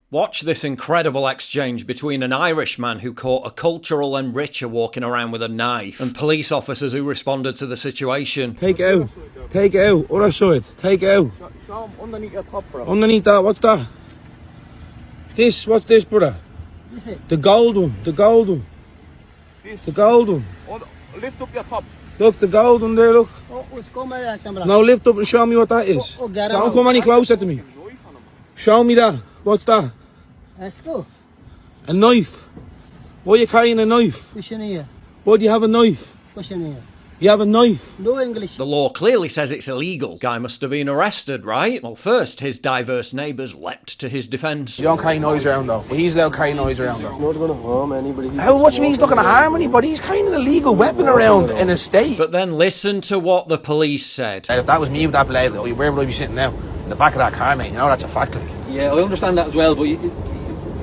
Watch this incredible exchange between an Irishman who caught a cultural enricher walking around with a knife and police officers who responded to the situation. Take it out. Take it out. Other side. Take it out. Show him underneath your top, bro. Underneath that, what's that? This, what's this, brother? This it. The gold one. The gold one. This. The gold one. Lift up your top. Look, the gold one there, look. camera. Now lift up and show me what that is. Don't come any closer to me. Show me that. What's that? Let's go. A knife. Why are you carrying a knife? Push in here. Why do you have a knife? Push in here. You have a knife. No English. The law clearly says it's illegal. Guy must have been arrested, right? Well, first, his diverse neighbours leapt to his defence. You don't carry noise around though. But he's allowed to carry noise around though. Not going to harm anybody. How much means he's not going to harm anybody? He's carrying an illegal weapon around in a state. But then listen to what the police said. If that was me with that blade, where would I be sitting now? In the back of that car, mate. You know, that's a fact, like. Yeah, I understand that as well, but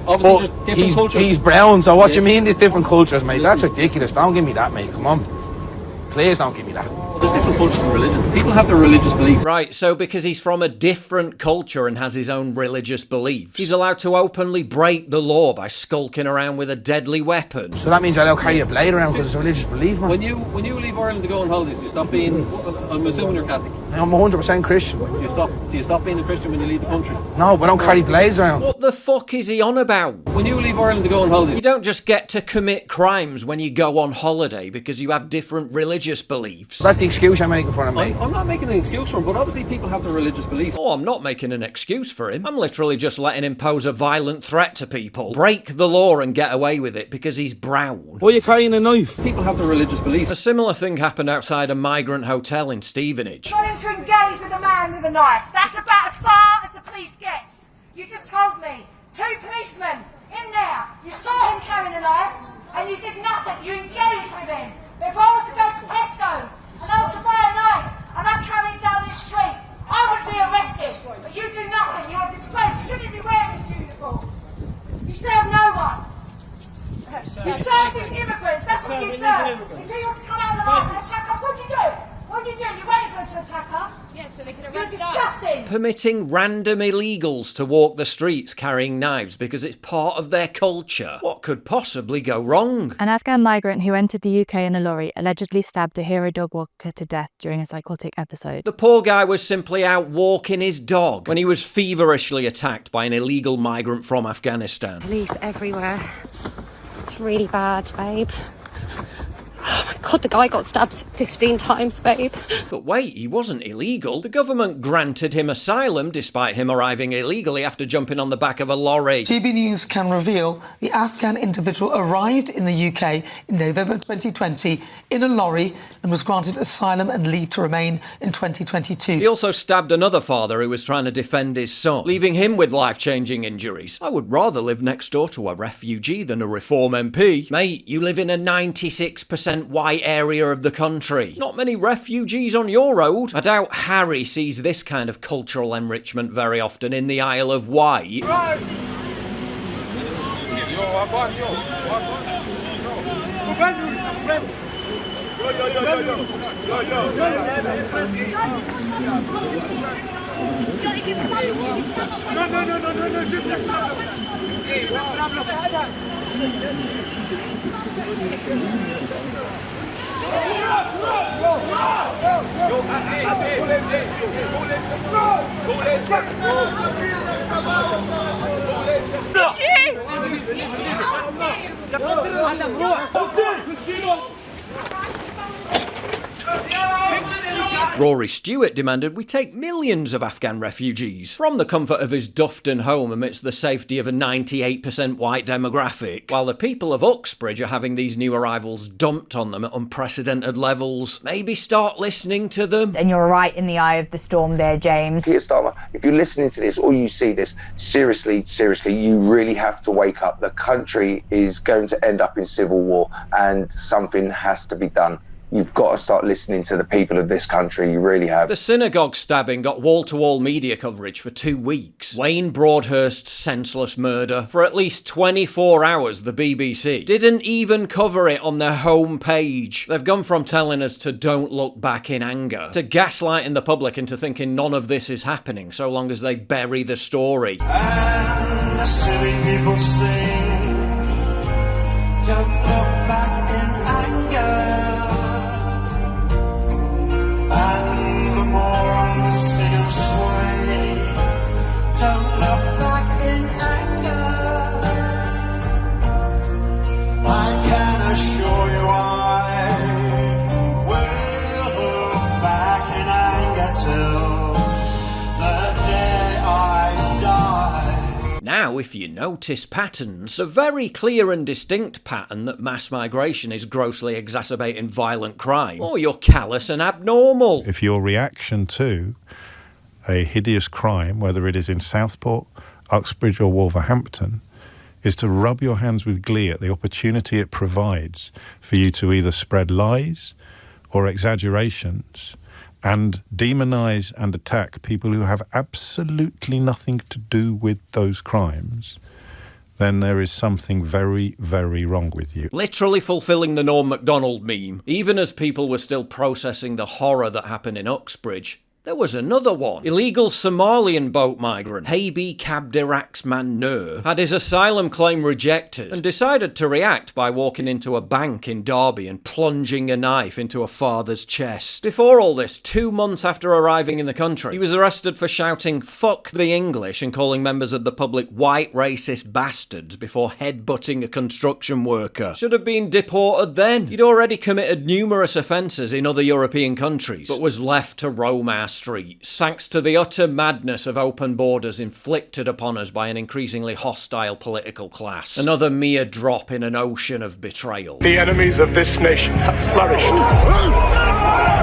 obviously there's different cultures. He's brown, so what you mean there's different cultures, mate? That's ridiculous. Don't give me that, mate. Come on. Please don't give me that. There's different cultures and religion. People have their religious beliefs. Right, so because he's from a different culture and has his own religious beliefs, he's allowed to openly break the law by skulking around with a deadly weapon. So that means I don't carry a blade around because it's a religious belief, man. When you leave Ireland to go on holidays, you stop being. I'm assuming you're Catholic. I'm 100% Christian. Do you stop being a Christian when you leave the country? No, but I don't carry blades around. What the fuck is he on about? When you leave Ireland to go on holidays, You don't just get to commit crimes when you go on holiday because you have different religious beliefs. That's the excuse I'm making for him, mate. I'm not making an excuse for him, but obviously people have their religious beliefs. Oh, I'm not making an excuse for him. I'm literally just letting him pose a violent threat to people, break the law and get away with it because he's brown. Why are you carrying a knife? People have their religious beliefs. A similar thing happened outside a migrant hotel in Stevenage. Trying to engage with a man with a knife. That's about as far as the police gets. You just told me 2 policemen in there. You saw him carrying a knife and you did nothing. You engaged with him. But if I was to go to Tesco's and I was to buy a knife and I'm carrying down this street, I would be arrested. But you do nothing. You're a disgrace. You shouldn't be wearing this uniform. You serve no one. You serve these immigrants. That's what you serve. Until you want to come out of the life and attack us, what do you do? What are you doing? You're waiting for them to attack us? Yeah, so they can arrest us. You're disgusting. Permitting random illegals to walk the streets carrying knives because it's part of their culture. What could possibly go wrong? An Afghan migrant who entered the UK in a lorry allegedly stabbed a hero dog walker to death during a psychotic episode. The poor guy was simply out walking his dog when he was feverishly attacked by an illegal migrant from Afghanistan. Police everywhere. It's really bad, babe. Oh my God, the guy got stabbed 15 times, babe. But wait, he wasn't illegal. The government granted him asylum despite him arriving illegally after jumping on the back of a lorry. GB News can reveal the Afghan individual arrived in the UK in November 2020 in a lorry and was granted asylum and leave to remain in 2022. He also stabbed another father who was trying to defend his son, leaving him with life-changing injuries. I would rather live next door to a refugee than a Reform MP. Mate, you live in a 96% white area of the country. Not many refugees on your road. I doubt Harry sees this kind of cultural enrichment very often in the Isle of Wight. Rory Stewart demanded we take millions of Afghan refugees from the comfort of his Dufton home amidst the safety of a 98% white demographic, while the people of Uxbridge are having these new arrivals dumped on them at unprecedented levels. Maybe start listening to them. And you're right in the eye of the storm there, James. Keir Starmer, if you're listening to this or you see this, seriously, you really have to wake up. The country is going to end up in civil war and something has to be done. You've got to start listening to the people of this country. You really have. The synagogue stabbing got wall-to-wall media coverage for 2 weeks. Wayne Broadhurst's senseless murder. For at least 24 hours, the BBC didn't even cover it on their homepage. They've gone from telling us to don't look back in anger, to gaslighting the public into thinking none of this is happening so long as they bury the story. And the silly people sing, don't look back in anger. And the morons sing sway, don't look back in anger. I can assure you I will look back in anger till the day I die. Now, if you notice patterns, the very clear and distinct pattern that mass migration is grossly exacerbating violent crime, or you're callous and abnormal. If your reaction to a hideous crime, whether it is in Southport, Uxbridge or Wolverhampton, is to rub your hands with glee at the opportunity it provides for you to either spread lies or exaggerations and demonize and attack people who have absolutely nothing to do with those crimes, then there is something very, very wrong with you. Literally fulfilling the Norm Macdonald meme. Even as people were still processing the horror that happened in Uxbridge, there was another one. Illegal Somalian boat migrant Habi Kabdiraxman Nur had his asylum claim rejected and decided to react by walking into a bank in Derby and plunging a knife into a father's chest. Before all this, 2 months after arriving in the country, he was arrested for shouting "fuck the English" and calling members of the public white racist bastards before headbutting a construction worker. Should have been deported then. He'd already committed numerous offences in other European countries, but was left to roam our streets, thanks to the utter madness of open borders inflicted upon us by an increasingly hostile political class. Another mere drop in an ocean of betrayal. The enemies of this nation have flourished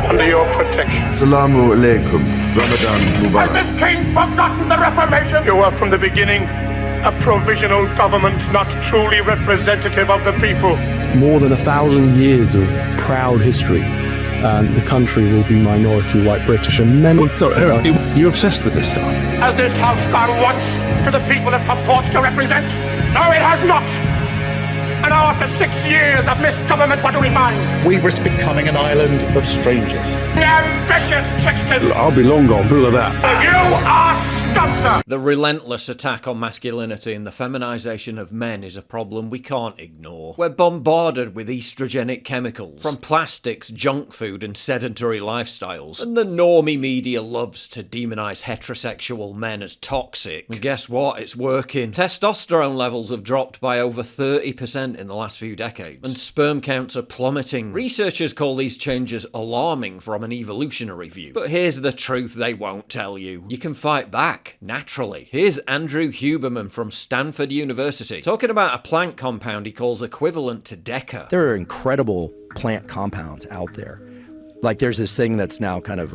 under your protection. Assalamu alaikum. Ramadan Mubarak. Has this king forgotten the Reformation? You were from the beginning a provisional government, not truly representative of the people. More than 1,000 years of proud history. And the country will be minority white British and many... You're obsessed with this stuff. Has this house gone once to the people it purports to represent? No, it has not. And now after 6 years of misgovernment, what do we find? We risk becoming an island of strangers. Ambitious tricksters! I'll be long gone, pull of that. You are scum, The relentless attack on masculinity and the feminisation of men is a problem we can't ignore. We're bombarded with estrogenic chemicals from plastics, junk food and sedentary lifestyles, and the normie media loves to demonise heterosexual men as toxic. And guess what? It's working. Testosterone levels have dropped by over 30% in the last few decades, and sperm counts are plummeting. Researchers call these changes alarming from an evolutionary view, but here's the truth they won't tell you. You can fight back, naturally. Here's Andrew Huberman from Stanford University talking about a plant compound he calls equivalent to Deca. There are incredible plant compounds out there. Like there's this thing that's now kind of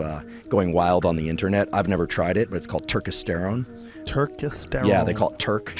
going wild on the internet. I've never tried it, but it's called turkesterone. Turkesterone? Yeah, they call it Turk.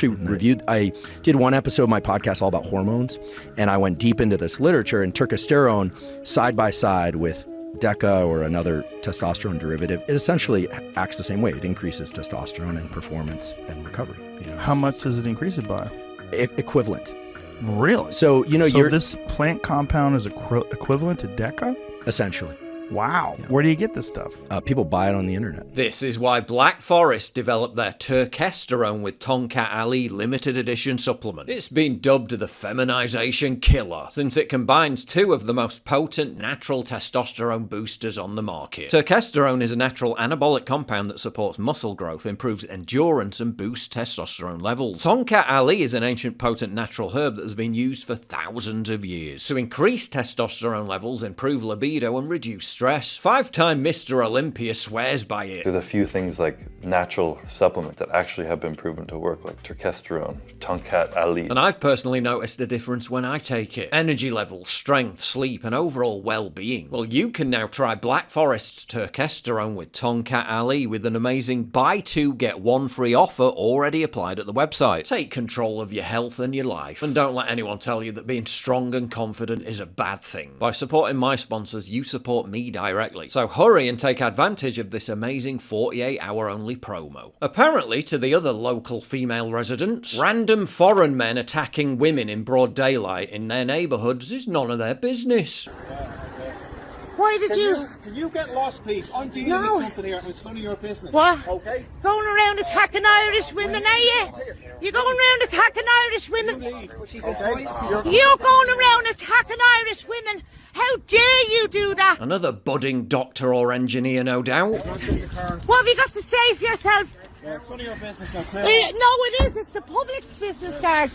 I did one episode of my podcast all about hormones, and I went deep into this literature, and turkesterone, side by side with Deca or another testosterone derivative, it essentially acts the same way. It increases testosterone and performance and recovery. You know? How much does it increase it by? Equivalent. Really? So, this plant compound is equivalent to Deca? Essentially. Wow. Yeah. Where do you get this stuff? People buy it on the internet. This is why Black Forest developed their Turkesterone with Tonkat Ali limited edition supplement. It's been dubbed the feminization killer, since it combines two of the most potent natural testosterone boosters on the market. Turkesterone is a natural anabolic compound that supports muscle growth, improves endurance, and boosts testosterone levels. Tonkat Ali is an ancient potent natural herb that has been used for thousands of years to increase testosterone levels, improve libido, and reduce stress. 5-time Mr. Olympia swears by it. There's a few things like natural supplements that actually have been proven to work, like turkesterone, Tonkat Ali. And I've personally noticed a difference when I take it. Energy levels, strength, sleep, and overall well-being. Well, you can now try Black Forest's turkesterone with Tonkat Ali with an amazing buy 2 get 1 free offer already applied at the website. Take control of your health and your life. And don't let anyone tell you that being strong and confident is a bad thing. By supporting my sponsors, you support me directly. So hurry and take advantage of this amazing 48-hour only promo. Apparently, to the other local female residents, random foreign men attacking women in broad daylight in their neighbourhoods is none of their business. Why did you? Can you get lost, please? I'm dealing with something here and it's none of your business. What? Okay? Going around attacking Irish women, are you? You're going around attacking Irish women? You're going around attacking Irish women? How dare you do that? Another budding doctor or engineer, no doubt. What have you got to say for yourself? Yeah, it's none of your business. No, it is. It's the public's business, guard.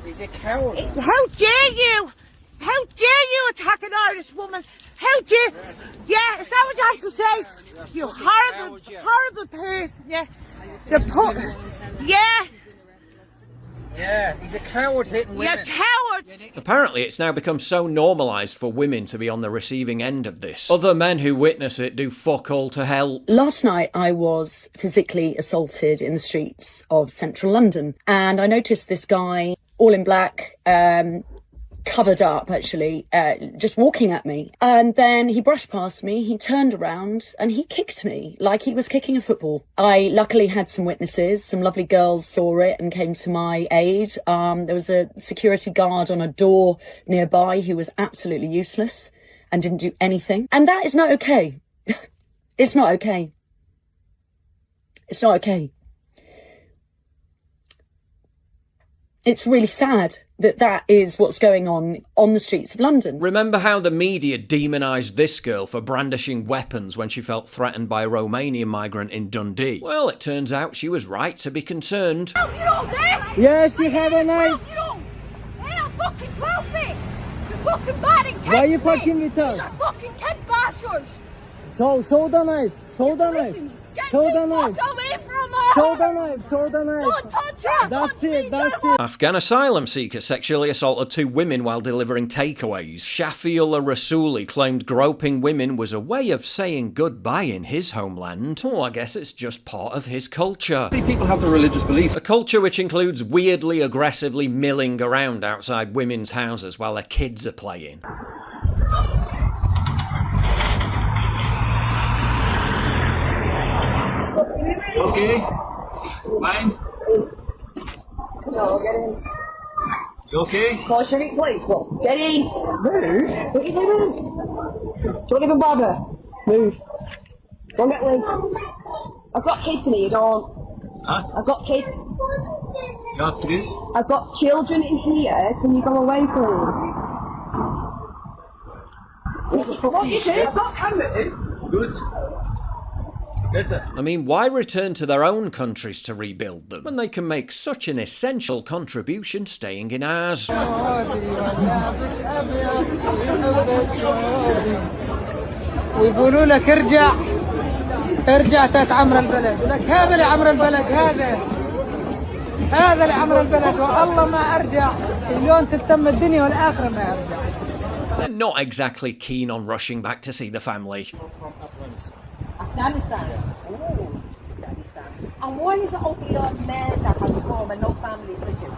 He's a coward. How dare you? How dare you attack an Irish woman? How dare... Yeah, is that what you have to say? You horrible, horrible person. Yeah. Yeah. Yeah, he's a coward hitting women. You're a coward. Apparently, it's now become so normalised for women to be on the receiving end of this. Other men who witness it do fuck all to help. Last night, I was physically assaulted in the streets of central London, and I noticed this guy, all in black, covered up actually, just walking at me. And then he brushed past me, he turned around and he kicked me like he was kicking a football. I luckily had some witnesses, some lovely girls saw it and came to my aid. There was a security guard on a door nearby who was absolutely useless and didn't do anything. And that is not okay. It's not okay. It's not okay. It's really sad that that is what's going on the streets of London. Remember how the media demonised this girl for brandishing weapons when she felt threatened by a Romanian migrant in Dundee? Well, it turns out she was right to be concerned. You don't dare! Yes, you have a knife. You don't! Hey, I'm fucking profit! You're fucking bad and Why are you fucking with us? You're fucking kid bashers! Show the knife. Show the knife. Show the knife. Get away from us! Show the knife. Show the knife. Don't touch her! That's it. That's it. Afghan asylum seeker sexually assaulted 2 women while delivering takeaways. Shafiullah Rasuli claimed groping women was a way of saying goodbye in his homeland. Oh, I guess it's just part of his culture. See, people have the religious belief. A culture which includes weirdly aggressively milling around outside women's houses while their kids are playing. Okay. Fine. No, get in. You okay? Push any place. Well, get in. Move. What are you doing? Don't even bother. Move. Don't get loose. I've got kids in here, you don't. Huh? I've got kids. You have kids? I've got children in here. Can you go away, please? What you do? I've got cameras. Good. I mean, why return to their own countries to rebuild them when they can make such an essential contribution staying in ours? ويقولوا لك ارجع تعمر البلد لك هذا اللي عمر البلد هذا اللي عمر البلد والله ما ارجع اليوم تهتم الدنيا والاخره ما ارجع. They're not exactly keen on rushing back to see the family. Afghanistan. Oh, Afghanistan. And why is it only a man that has come and no families with you?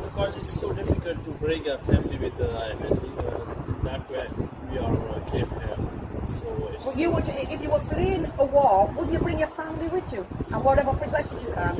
Because it's so difficult to bring a family with that way we are came here. So Well, you would, if you were fleeing a war, wouldn't you bring your family with you and whatever possessions you have?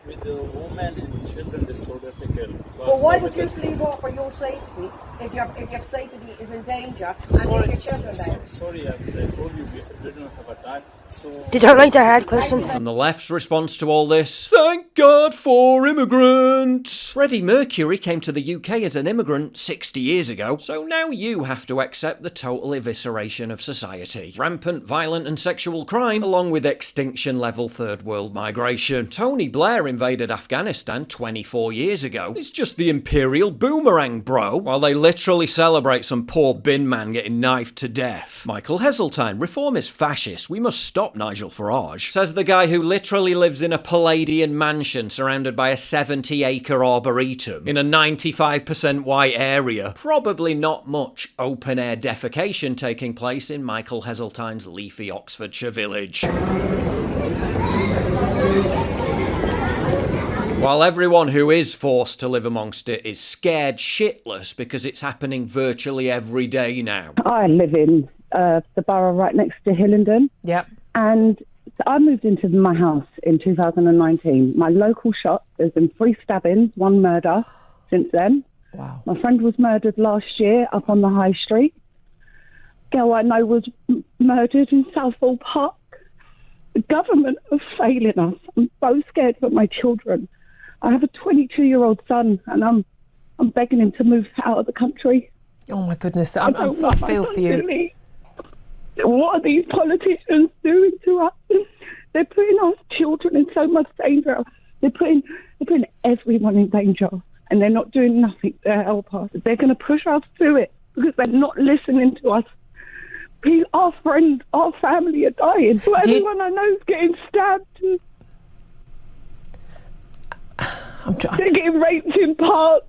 with the women and children it's so difficult. Well, why would you flee war for your safety if your safety is in danger and leave your children there? Sorry, I told you we didn't have a time. So Did I write the hard questions? And the left's response to all this? Thank God for immigrants! Freddie Mercury came to the UK as an immigrant 60 years ago, so now you have to accept the total evisceration of society. Rampant violent and sexual crime, along with extinction-level third world migration. Tony Blair invaded Afghanistan 20 24 years ago. It's just the imperial boomerang, bro. While they literally celebrate some poor bin man getting knifed to death. Michael Heseltine, reformist fascist, we must stop Nigel Farage, says the guy who literally lives in a Palladian mansion surrounded by a 70-acre arboretum in a 95% white area. Probably not much open-air defecation taking place in Michael Heseltine's leafy Oxfordshire village. While everyone who is forced to live amongst it is scared shitless because it's happening virtually every day now. I live in the borough right next to Hillingdon. Yep. And I moved into my house in 2019. My local shop, there's been 3 stabbings, 1 murder since then. Wow. My friend was murdered last year up on the high street. Girl I know was murdered in Southall Park. The government are failing us. I'm so scared for my children. I have a 22-year-old son, and I'm begging him to move out of the country. Oh my goodness, I feel for you. What are these politicians doing to us? They're putting our children in so much danger. They're putting everyone in danger, and they're not doing nothing to help us. They're going to push us through it because they're not listening to us. Our friends, our family are dying. Everyone I know is getting stabbed. They're getting raped in parks.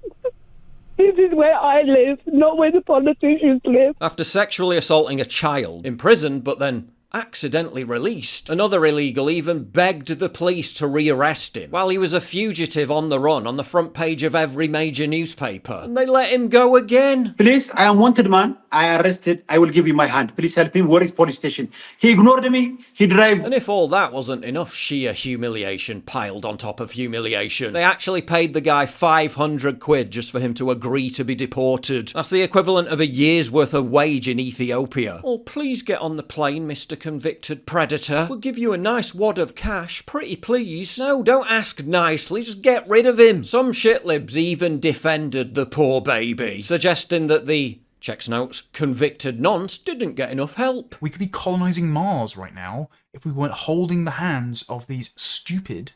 This is where I live, not where the politicians live. After sexually assaulting a child, imprisoned but then accidentally released, another illegal even begged the police to rearrest him while he was a fugitive on the run on the front page of every major newspaper. And they let him go again. Please, I am wanted man. I arrested. I will give you my hand. Please help him. Where is police station? He ignored me. He drive. And if all that wasn't enough sheer humiliation piled on top of humiliation, they actually paid the guy 500 quid just for him to agree to be deported. That's the equivalent of a year's worth of wage in Ethiopia. Oh, please get on the plane, Mr. Convicted Predator. We'll give you a nice wad of cash, pretty please. No, don't ask nicely, just get rid of him. Some shitlibs even defended the poor baby, suggesting that the checks notes, convicted nonce didn't get enough help. We could be colonising Mars right now if we weren't holding the hands of these stupid,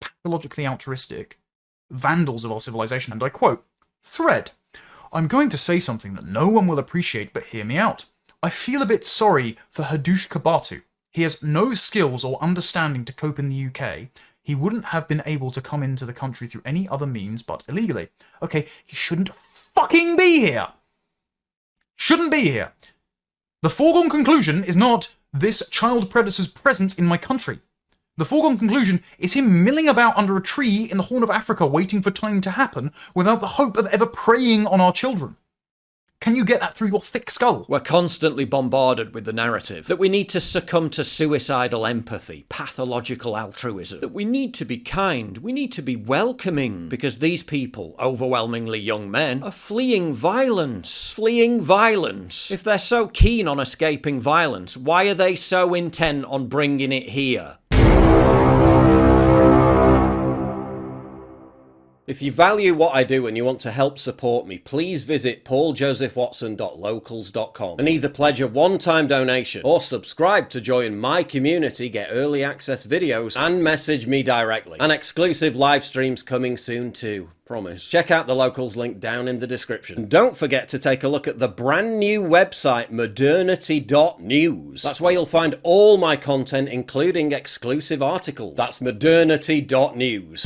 pathologically altruistic vandals of our civilization. And I quote, thread, I'm going to say something that no one will appreciate, but hear me out. I feel a bit sorry for Hadush Kabatu. He has no skills or understanding to cope in the UK. He wouldn't have been able to come into the country through any other means but illegally. Okay, he shouldn't fucking be here. Shouldn't be here. The foregone conclusion is not this child predator's presence in my country. The foregone conclusion is him milling about under a tree in the Horn of Africa waiting for time to happen without the hope of ever preying on our children. Can you get that through your thick skull? We're constantly bombarded with the narrative that we need to succumb to suicidal empathy, pathological altruism, that we need to be kind, we need to be welcoming, because these people, overwhelmingly young men, are fleeing violence. Fleeing violence. If they're so keen on escaping violence, why are they so intent on bringing it here? If you value what I do and you want to help support me, please visit pauljosephwatson.locals.com and either pledge a one-time donation or subscribe to join my community, get early access videos, and message me directly. And exclusive live streams coming soon too. Promise. Check out the Locals link down in the description. And don't forget to take a look at the brand new website modernity.news. That's where you'll find all my content, including exclusive articles. That's modernity.news.